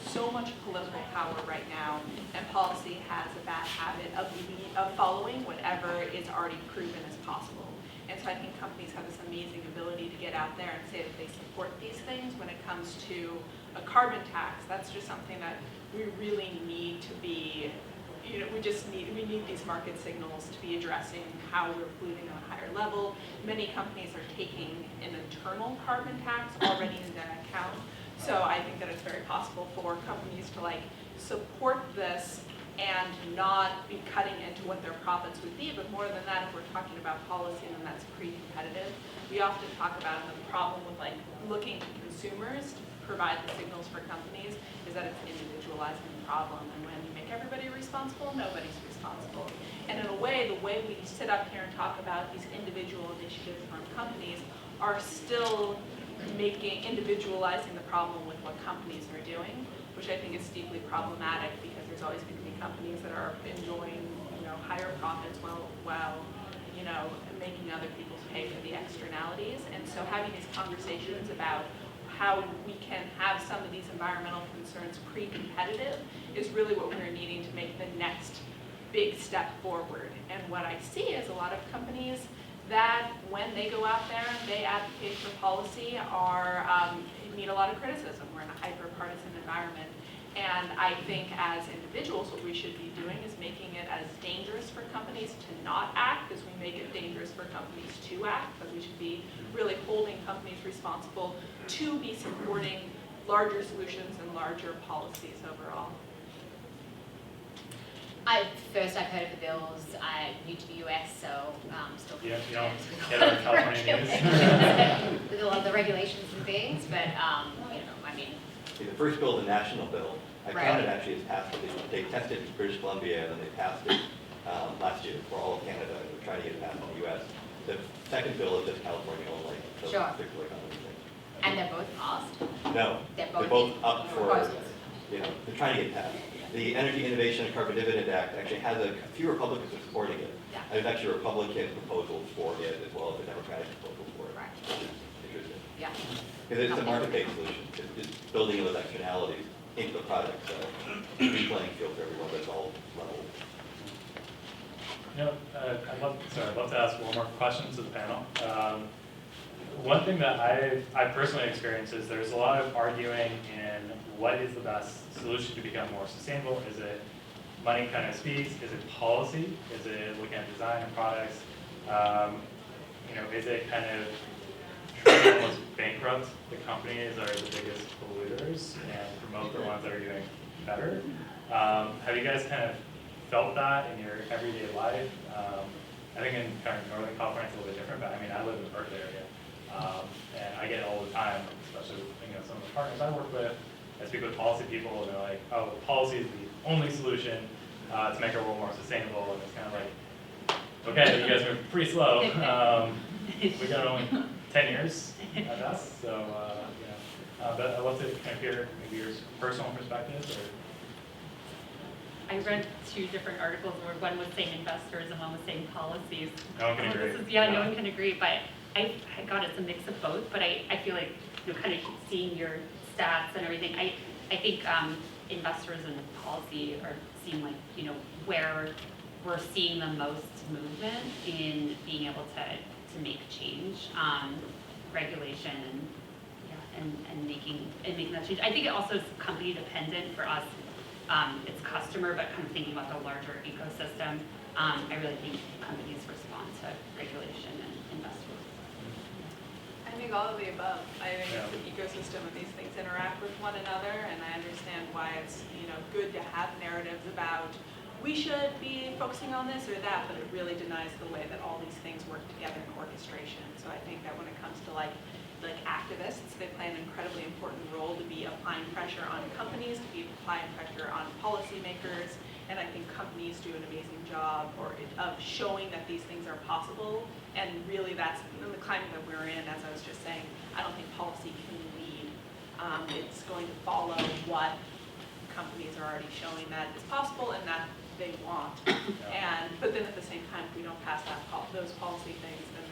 so much political power right now, and policy has a bad habit of following whatever is already proven as possible. And so I think companies have this amazing ability to get out there and say that they support these things. When it comes to a carbon tax, that's just something that we really need to be, we need these market signals to be addressing how we're polluting on a higher level. Many companies are taking an internal carbon tax already into account. So I think that it's very possible for companies to support this and not be cutting into what their profits would be. But more than that, if we're talking about policy, then that's pre-competitive. We often talk about the problem with looking to consumers to provide the signals for companies is that it's individualizing the problem. And when you make everybody responsible, nobody's responsible. And in a way, the way we sit up here and talk about these individual initiatives from companies are still individualizing the problem with what companies are doing, which I think is deeply problematic because there's always going to be companies that are enjoying, higher profits while making other people pay for the externalities. And so having these conversations about how we can have some of these environmental concerns pre-competitive is really what we're needing to make the next big step forward. And what I see is a lot of companies that when they go out there and they advocate for policy meet a lot of criticism. We're in a hyper-partisan environment. And I think as individuals, what we should be doing is making it as dangerous for companies to not act as we make it dangerous for companies to act. But we should be really holding companies responsible to be supporting larger solutions and larger policies overall. First I've heard of the bills. I'm new to the US, so still You don't get our California news. with a lot of the regulations and things, but See, the first bill is a national bill. Right. Canada actually has passed it. They tested it in British Columbia, and then they passed it last year for all of Canada. And we're trying to get it passed in the U.S. The second bill is just California only. So Sure. they're like on everything. and they're both passed. No, They're they're both both up for, proposals. they're trying to get passed. The Energy Innovation and Carbon Dividend Act actually has a few Republicans are supporting it. Yeah. There's actually Republican proposals for it as well as a Democratic proposal for it. Right. Which is interesting. Yeah. Because it's a market-based solution. It's building those externalities into the product. So it's a playing field for everyone that's all level. I'd love to ask one more question to the panel. One thing that I personally experienced is there's a lot of arguing in what is the best solution to become more sustainable. Is it money kind of speeds? Is it policy? Is it looking at design and products? Is it kind of trying to almost bankrupt the companies that are the biggest polluters and promote the ones that are doing better? Have you guys kind of felt that in your everyday life? I think in kind of Northern California it's a little bit different, but I mean, I live in the Berkeley area. And I get it all the time, especially with some of the partners I work with. I speak with policy people, and they're like, "Oh, policy is the only solution to make our world more sustainable." And it's kind of like, okay, you guys are pretty slow. We got only 10 years at best, so but I'd love to kind of hear maybe your personal perspectives. I read two different articles where one was saying investors and one was saying policies. No one can agree. No one can agree, but I got it's a mix of both, but I feel like kind of seeing your stats and everything, I think investors and policy are seem like, where we're seeing the most movement in being able to make change, regulation and making that change. I think it also is company dependent for us. It's customer, but kind of thinking about the larger ecosystem. I really think companies respond to regulation and investors. I think all of the above. I think it's the ecosystem of these things interact with one another, and I understand why it's good to have narratives about we should be focusing on this or that, but it really denies the way that all these things work together in orchestration. So I think that when it comes to like activists, they play an incredibly important role to be applying pressure on companies, to be applying pressure on policymakers, and I think companies do an amazing job of showing that these things are possible. And really, that's in the climate that we're in. As I was just saying, I don't think policy can lead. It's going to follow what companies are already showing that is possible and that they want. But then at the same time, if we don't pass those policy things, then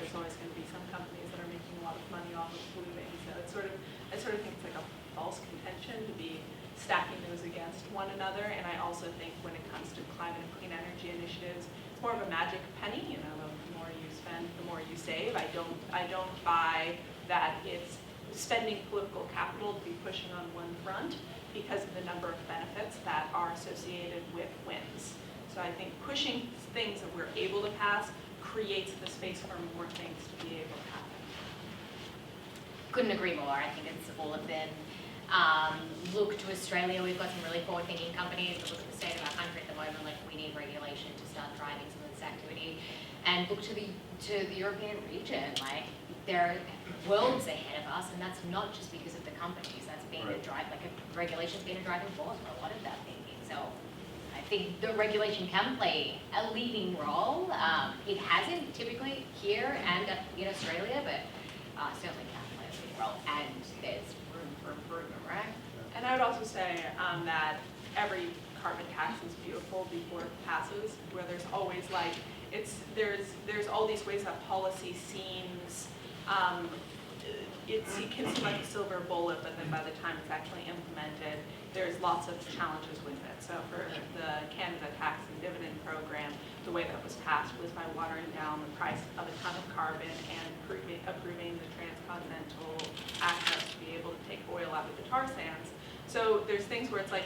there's always going to be some companies that are making a lot of money off of polluting. So I sort of think it's like a false contention to be stacking those against one another. And I also think when it comes to climate and clean energy initiatives, it's more of a magic penny. The more you spend, the more you save. I don't buy that it's spending political capital to be pushing on one front because of the number of benefits that are associated with wins. So I think pushing things that we're able to pass creates the space for more things to be able to happen. Couldn't agree more. I think it's all of them. Look to Australia, we've got some really forward-thinking companies, but look at the state of our country at the moment, like we need regulation to start driving some of this activity. And look to the European region, like they're worlds ahead of us, and that's not just because of the companies, that's been a drive, like a regulation's been a driving force for a lot of that thinking. So I think the regulation can play a leading role. It hasn't typically here and in Australia, but certainly can play a leading role, and there's room for improvement, right? And I would also say that every carbon tax is beautiful before it passes, where there's always like, there's all these ways that policy seems, it can seem like a silver bullet, but then by the time it's actually implemented, there's lots of challenges with it. So for the Canada Tax and Dividend Program, the way that was passed was by watering down the price of a ton of carbon and approving the transcontinental access to be able to take oil out of the tar sands. So there's things where it's like,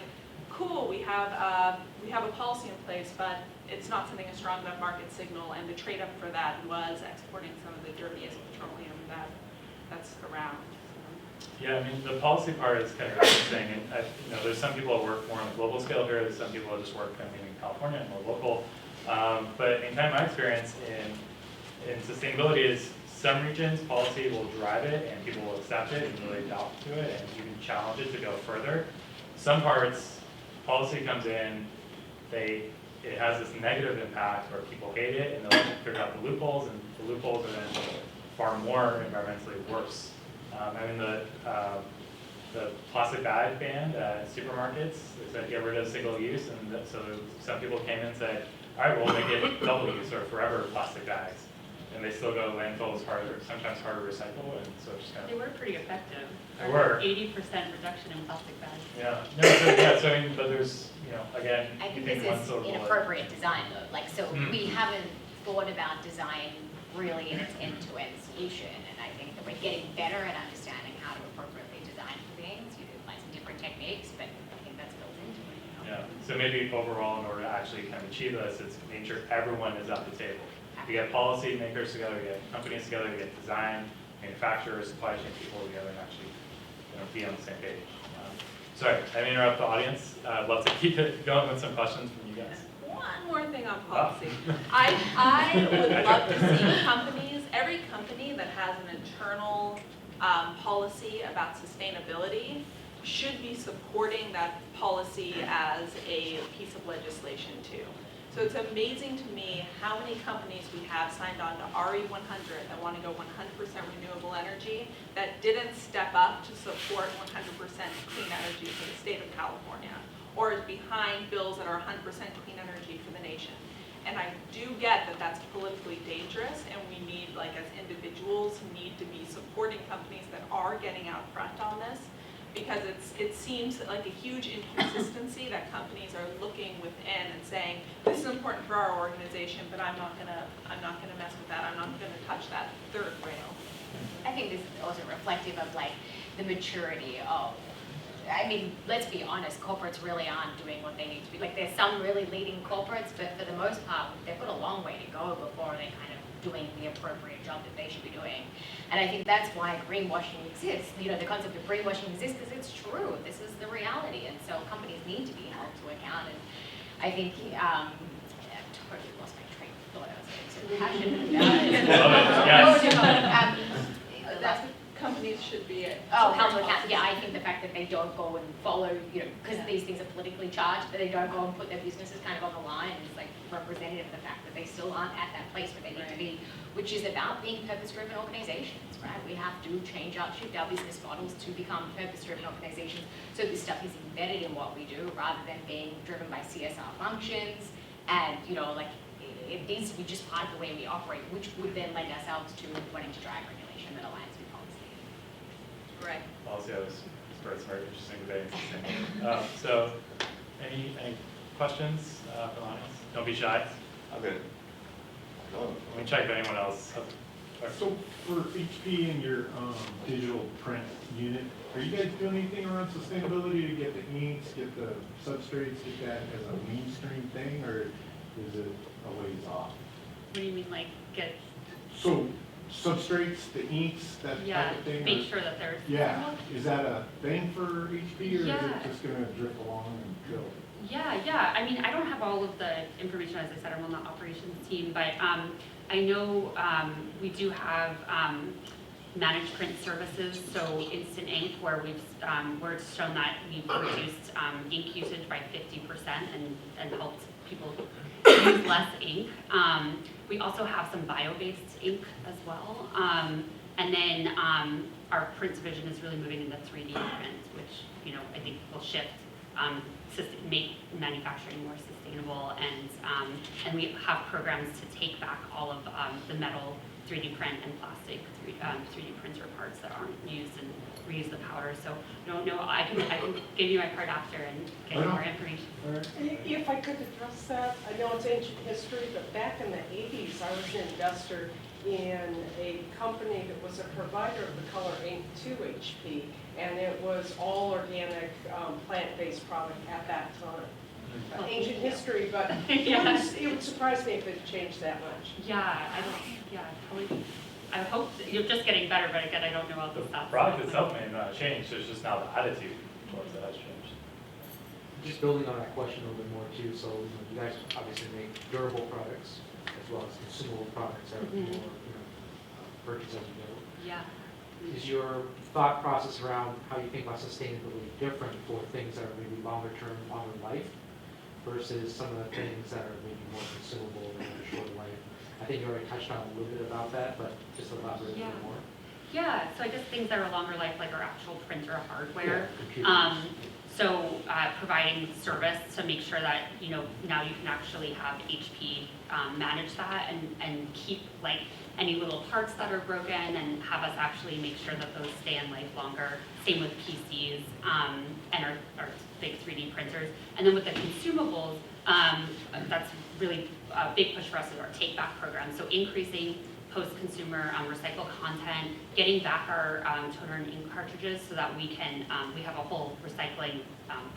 cool, we have a policy in place, but it's not sending a strong enough market signal, and the trade-up for that was exporting some of the dirtiest petroleum that's around. Yeah, I mean, the policy part is kind of interesting, and there's some people that work more on a global scale here, there's some people that just work in California and more local. But in kind of my experience in sustainability is some regions policy will drive it and people will accept it and really adopt to it and even challenge it to go further. Some parts, policy comes in, it has this negative impact where people hate it and they'll figure out the loopholes, and the loopholes are then far more environmentally worse. I mean, the plastic bag ban at supermarkets, they said get rid of single use, and so some people came in and said, all right, we'll make it double use or forever plastic bags. And they still go to landfills sometimes harder to recycle, and so it's just kind of. They were pretty effective. They were. 80% reduction in plastic bags. Yeah. No, so I mean, but there's, again, I think you this one is silver bullet. inappropriate design though. Like, so we haven't thought about design really in its end-to-end solution, and I think that we're getting better at understanding how to appropriately design for things. You can apply some different techniques, but I think that's built into it. Yeah. So maybe overall, in order to actually kind of achieve this, it's making sure everyone is at the table. You get policy makers together, you get companies together, you get design, manufacturers, supply chain people together, and actually be on the same page. Sorry, I didn't interrupt the audience. I'd love to keep it going with some questions from you guys. One more thing on policy. I would love to see companies, every company that has an internal policy about sustainability should be supporting that policy as a piece of legislation too. So it's amazing to me how many companies we have signed on to RE100 that want to go 100% renewable energy that didn't step up to support 100% clean energy for the state of California, or is behind bills that are 100% clean energy for the nation. And I do get that that's politically dangerous, and we need, like as individuals, need to be supporting companies that are getting out front on this, because it seems like a huge inconsistency that companies are looking within and saying, this is important for our organization, but I'm not gonna mess with that. I'm not gonna touch that third rail. I think this is also reflective of like the maturity of, I mean, let's be honest, corporates really aren't doing what they need to be. Like there's some really leading corporates, but for the most part, they've got a long way to go before they kind of doing the appropriate job that they should be doing. And I think that's why greenwashing exists. The concept of greenwashing exists because it's true. This is the reality. And so companies need to be held to account. And I think, I totally lost my train of thought. I was getting so passionate about it. That's what companies should be. Held to account. Yeah, I think the fact that they don't go and follow, because these things are politically charged, that they don't go and put their businesses kind of on the line is like representative of the fact that they still aren't at that place where they need to be, which is about being purpose-driven organizations, right? We have to shift our business models to become purpose-driven organizations. So this stuff is embedded in what we do rather than being driven by CSR functions. And, it needs to be just part of the way we operate, which would then lend ourselves to wanting to drive regulation that aligns with policy. Right. Policy, I was started some very interesting debates. So, any questions from the audience? Don't be shy. I'm good. Let me check if anyone else. So for HP and your digital print unit, are you guys doing anything around sustainability to get the inks, get the substrates, get that as a mainstream thing, or is it a ways off? What do you mean, like get? So substrates, the inks, that Yeah, type of thing? make or- sure that they're Yeah, sustainable. is that a thing for HP, or is Yeah. it just gonna drift along and go? Yeah. I mean, I don't have all of the information, as I said, I'm on the operations team, but I know we do have managed print services, so Instant Ink, where we're shown that we've reduced ink usage by 50% and helped people use less ink. We also have some bio-based ink as well. And then our print division is really moving into 3D print, which I think will shift, make manufacturing more sustainable, and we have programs to take back all of the metal 3D print and plastic 3D printer parts that aren't used and reuse the powder. So no, I can give you my card after and get you more information. If I could address that, I know it's ancient history, but back in the 80s, I was an investor in a company that was a provider of the color ink to HP, and it was all organic, plant-based product at that time. Ancient history, but it would surprise me if it changed that much. Probably. I hope you're just getting better, but again, I don't know all the The stuff. product itself may not have changed, it's just now the attitude towards it has changed. Just building on that question a little bit more too, so you guys obviously make durable products as well as consumable products that are more, purchased as you go. Yeah. Is your thought process around how you think about sustainability different for things that are maybe longer term, longer life, versus some of the things that are maybe more consumable and have a shorter life? I think you already touched on a little bit about that, but just elaborate a little more. Yeah, so I guess things that are longer life, like our actual printer hardware. Yeah, So providing service to make sure that, now you can actually have HP manage that and keep like any little parts that are broken and have us actually make sure that those stay in life longer. Same with PCs and our big 3D printers. And then with the consumables, that's really a big push for us is our take back program. So increasing post-consumer recycled content, getting back our toner and ink cartridges so that we have a whole recycling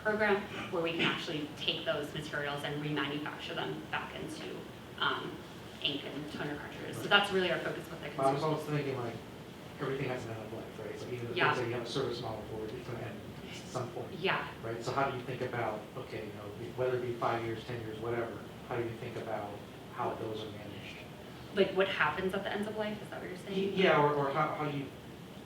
program where we can actually take those materials and remanufacture them back into ink and toner cartridges. So that's really our focus with the But I was consumables. always thinking like, everything has an end of life, right? So even the Yeah. things that you have a service model for, it's going to end at some point. Yeah. Right, so how do you think about, okay, whether it be 5 years, 10 years, whatever, how do you think about how those are managed? Like what happens at the end of life, is that what you're saying? Yeah, or how do you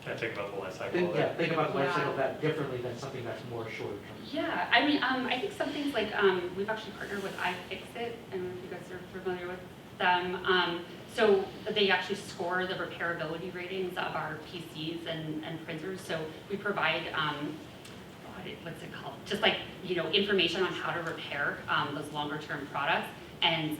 Can I think about the life cycle? think about the life cycle of Yeah. that differently than something that's more short term? Yeah, I mean, I think some things like, we've actually partnered with iFixit, I don't know if you guys are familiar with them. So they actually score the repairability ratings of our PCs and printers. So we provide, what's it called? Just like, information on how to repair those longer term products. And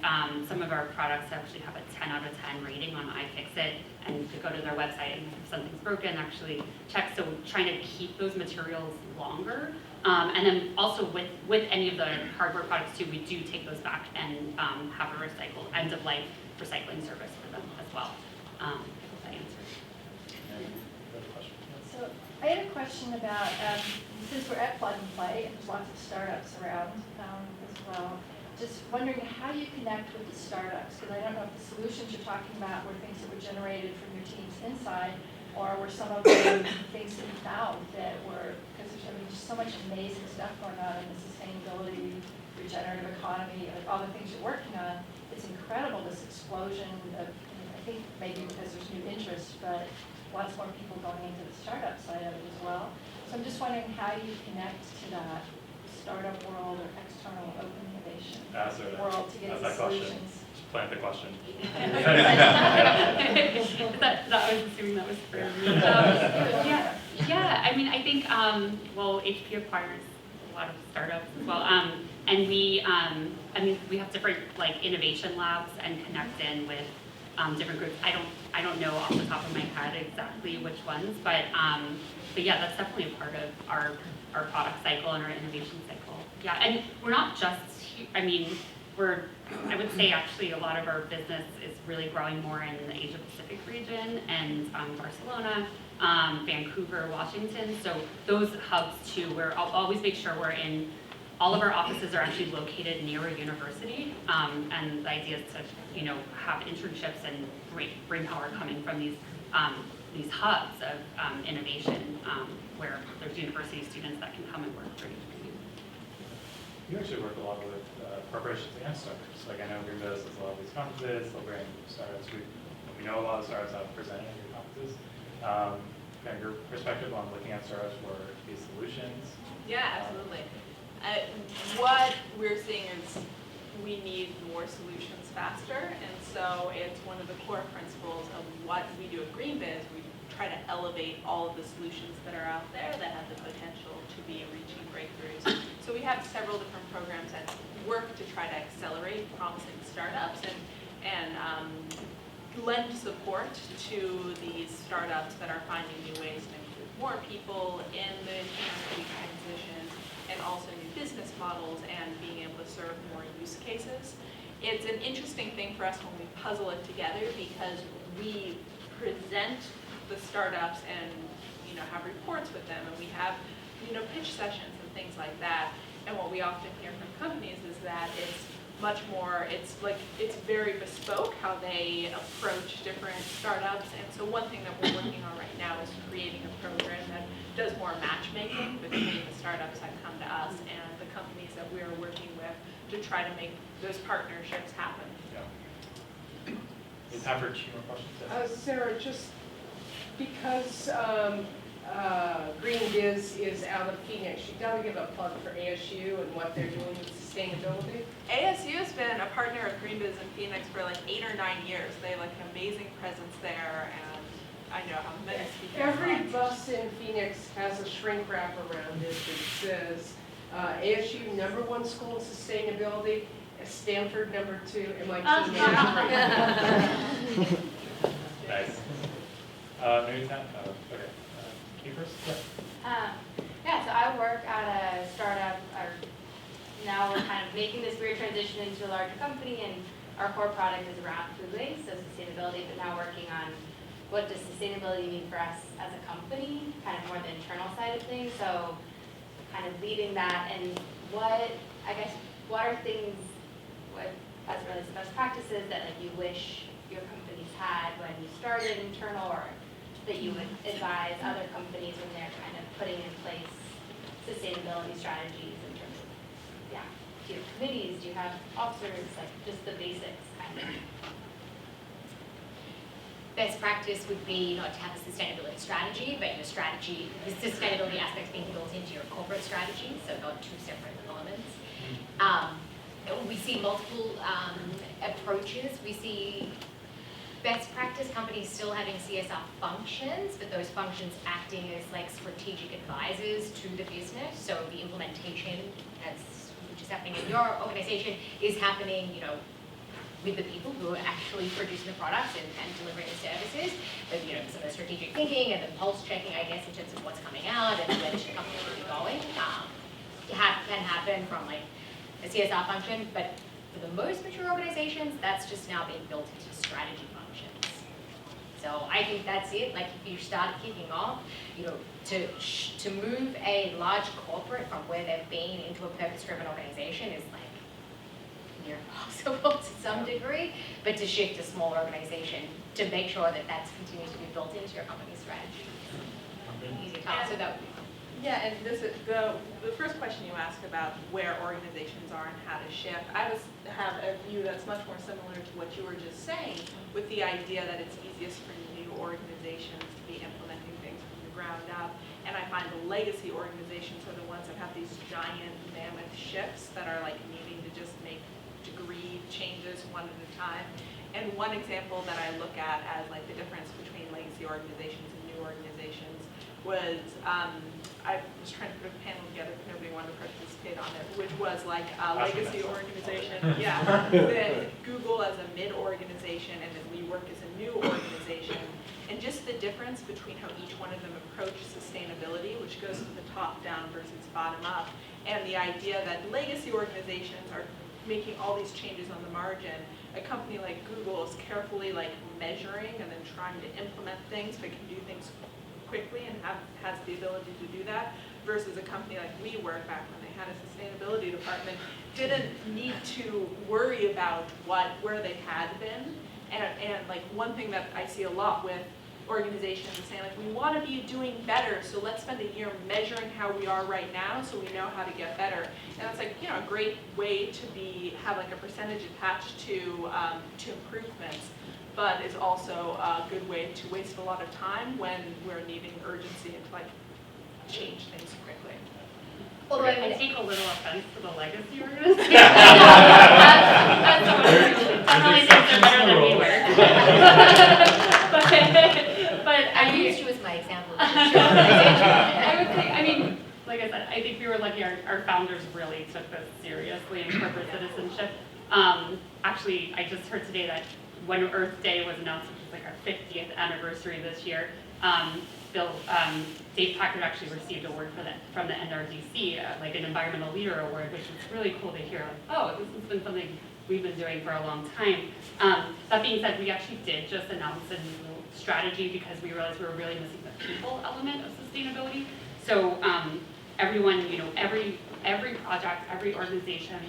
some of our products actually have a 10 out of 10 rating on iFixit, and to go to their website and if something's broken, actually check. So trying to keep those materials longer. And then also with any of the hardware products too, we do take those back and have a end of life recycling service for them as well. I hope that answers. So I had a question about, since we're at Plug and Play, and there's lots of startups around as well, just wondering how you connect with the startups, because I don't know if the solutions you're talking about were things that were generated from your teams inside, or were some of them things that you found that were, because there's just so much amazing stuff going on in the sustainability, regenerative economy, like all the things you're working on. It's incredible, this explosion of, I think maybe because there's new interest, but lots more people going into the startup side of it as well. So I'm just wondering how you connect to that startup world or external open innovation world to get the solutions. Just plant the question. that was assuming that was for me. Yeah. I mean, I think HP acquires a lot of startups as well, and we have different like innovation labs and connect in with different groups. I don't know off the top of my head exactly which ones, but yeah, that's definitely a part of our product cycle and our innovation cycle. Yeah, and we're not just, I would say actually a lot of our business is really growing more in the Asia Pacific region and Barcelona, Vancouver, Washington. So those hubs too, I'll always make sure we're in all of our offices are actually located near a university, and the idea is to, have internships and brain power coming from these hubs of innovation, where there's university students that can come and work for HP. You actually work a lot with corporations and startups. Like I know GreenBiz does a lot of these conferences, they'll bring startups. We know a lot of startups have presented at your conferences. Kind of your perspective on looking at startups for these solutions. Yeah, absolutely. What we're seeing is we need more solutions faster, and so it's one of the core principles of what we do at GreenBiz. We try to elevate all of the solutions that are out there that have the potential to be reaching breakthroughs. So we have several different programs that work to try to accelerate promising startups and lend support to these startups that are finding new ways to include more people in the energy transition, and also new business models and being able to serve more use cases. It's an interesting thing for us when we puzzle it together, because we present the startups and have reports with them, and we have pitch sessions and things like that. And what we often hear from companies is that it's much more, it's very bespoke how they approach different startups. And so one thing that we're working on right now is creating a program that does more matchmaking between the startups that come to us and the companies that we are working with to try to make those partnerships happen. Yeah. It's time for 2 more questions. Sarah, just because GreenBiz is out of Phoenix, you got to give a plug for ASU and what they're doing with sustainability. ASU has been a partner of GreenBiz in Phoenix for like 8 or 9 years. They have like an amazing presence there, and I know how many speakers. Every bus in Phoenix has a shrink wrap around it that says ASU #1 school in sustainability, Stanford #2, MIT #3. Nice. Maybe that. Okay. You first? Yeah, so I work at a startup. Now we're kind of making this weird transition into a larger company, and our core product is around food waste, so sustainability, but now working on what does sustainability mean for us as a company, kind of more the internal side of things. So kind of leading that, and what are things, as it relates to best practices that you wish your companies had when you started internal, or that you would advise other companies when they're kind of putting in place sustainability strategies in terms of, do you have committees, do you have officers, just the basics kind of. Best practice would be not to have a sustainability strategy, but your strategy, the sustainability aspects being built into your corporate strategy, so not 2 separate elements. We see multiple approaches. We see best practice companies still having CSR functions, but those functions acting as strategic advisors to the business. So the implementation, which is happening in your organization, is happening, with the people who are actually producing the products and delivering the services. But some of the strategic thinking and the pulse checking, I guess, in terms of what's coming out and where the company should be going, can happen from a CSR function. But for the most mature organizations, that's just now being built into strategy functions. So I think that's it. If you start kicking off, to move a large corporate from where they've been into a purpose-driven organization is near impossible to some degree, but to shift a small organization to make sure that that's continuing to be built into your company's strategy. Easy to answer that. Yeah, and this is the first question you asked about where organizations are and how to shift. I have a view that's much more similar to what you were just saying, with the idea that it's easiest for new organizations to be implementing things from the ground up. And I find the legacy organizations are the ones that have these giant mammoth shifts that are needing to just make degree changes one at a time. And one example that I look at as the difference between legacy organizations and new organizations was, I was trying to put a panel together, but nobody wanted to participate on it, which was a legacy organization. Yeah, then Google as a mid-organization, and then WeWork as a new organization. And just the difference between how each one of them approach sustainability, which goes from the top down versus bottom up, and the idea that legacy organizations are making all these changes on the margin. A company like Google is carefully measuring and then trying to implement things, but can do things quickly and has the ability to do that, versus a company like WeWork back when they had a sustainability department, didn't need to worry about where they had been. And like one thing that I see a lot with organizations is saying like, we want to be doing better, so let's spend a year measuring how we are right now so we know how to get better. And that's like, you know, a great way to have like a percentage attached to improvements, but is also a good way to waste a lot of time when we're needing urgency and to like change things quickly. Although I take a little offense to the legacy organization. That's definitely thinks they're better than we were. But I used you as my example. I would say, I mean, like I said, I think we were lucky our founders really took this seriously in corporate citizenship. Actually, I just heard today that when Earth Day was announced, which was like our 50th anniversary this year, Dave Packard actually received an award from the NRDC, like an Environmental Leader Award, which was really cool to hear. Like, oh, this has been something we've been doing for a long time. That being said, we actually did just announce a new strategy because we realized we were really missing the people element of sustainability. So everyone, you know, every project, every organization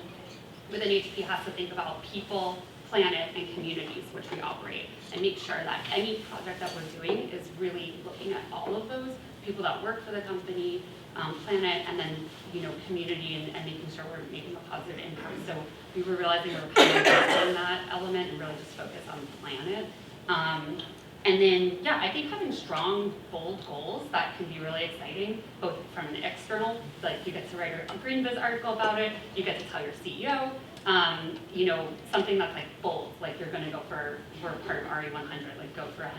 within HP has to think about people, planet, and communities which we operate, and make sure that any project that we're doing is really looking at all of those people that work for the company, planet, and then, you know, community, and making sure we're making a positive impact. So we were realizing we were kind of on that element and really just focus on the planet. And then, yeah, I think having strong, bold goals that can be really exciting, both from an external, like you get to write a GreenBiz article about it, you get to tell your CEO, you know, something that's like bold, like you're going to go for, we're part of RE100, like go for 100%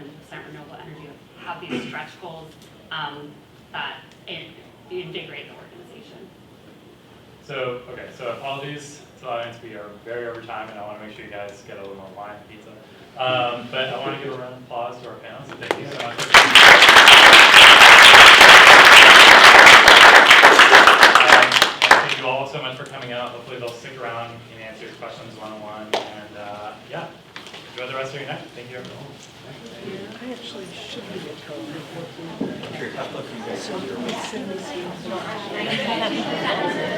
renewable energy, like have these stretch goals that invigorate the organization. So, okay, so apologies to the audience, we are very over time, and I want to make sure you guys get a little more wine and pizza. But I want to give a round of applause to our panelists. Thank you so much. Thank you all so much for coming out. Hopefully they'll stick around and answer your questions one-on-one. And yeah, enjoy the rest of your night. Thank you, everyone. I actually should be a co-worker. Sure, how close are you guys?